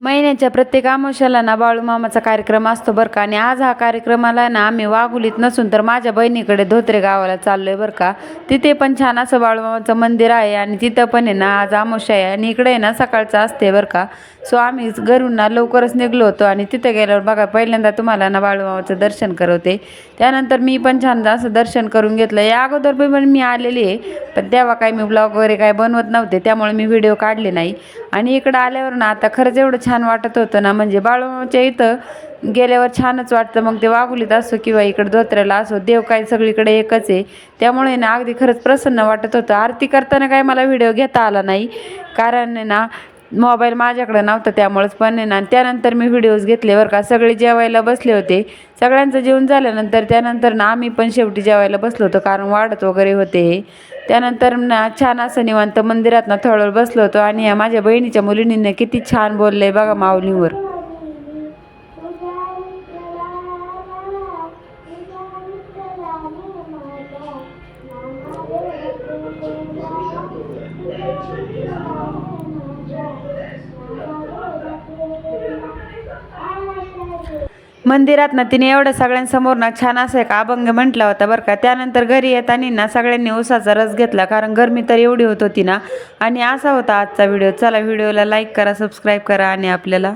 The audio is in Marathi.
महिन्याच्या प्रत्येक अमावस्येला ना बाळूमामाचा कार्यक्रम असतो बरं का. आणि आज हा कार्यक्रमाला ना आम्ही वाघुलीत नसून तर माझ्या बहिणीकडे धोत्रे गावाला चाललोय बरं का. तिथे पण छान असं बाळूमामाचं मंदिर आहे आणि तिथं पण आहे ना आज अमावस्या आहे आणि इकडे आहे ना सकाळचं असते बरं का. सो आम्ही घरून ना लवकरच निघलो होतो आणि तिथं गेल्यावर बघा पहिल्यांदा तुम्हाला ना बाळूमामाचं दर्शन करवते. त्यानंतर मी पण छान असं दर्शन करून घेतलं. या अगोदर पण मी आलेली आहे, पण तेव्हा काही मी ब्लॉग वगैरे काय बनवत नव्हते, त्यामुळे मी व्हिडिओ काढले नाही. आणि इकडं आल्यावर ना आता खरंच एवढं छान वाटत होतं ना, म्हणजे बाळूमामाच्या इथं गेल्यावर छानच वाटतं. मग ते वाघुलीत असो किंवा इकडं धोत्र्याला असो, देव काय सगळीकडे एकच आहे. त्यामुळे ना अगदी खरंच प्रसन्न वाटत होतं. आरती करताना काय मला व्हिडिओ घेता आला नाही, कारण ना मोबाईल माझ्याकडे नव्हता त्यामुळेच. पण ना त्यानंतर मी व्हिडिओज घेतले बरं का. सगळे जेवायला बसले होते, सगळ्यांचं जेवण झाल्यानंतर त्यानंतर ना आम्ही पण शेवटी जेवायला बसलो होतो, कारण वाढत वगैरे होते. त्यानंतर ना छान असं निवांत मंदिरात ना थोडं वेळ बसलो होतो. आणि या माझ्या बहिणीच्या मुलींनी किती छान बोलले बघा माऊलीवर. मंदिरात ना तिने एवढ्या सगळ्यांसमोर ना छान असं एक अभंग म्हटला होता बरं का. त्यानंतर घरी येताना ना सगळ्यांनी उसाचा रस घेतला, कारण गरमी तर एवढी होत होती ना. आणि असा होता आजचा व्हिडिओ. चला व्हिडिओला लाईक करा, सबस्क्राईब करा आणि आपल्याला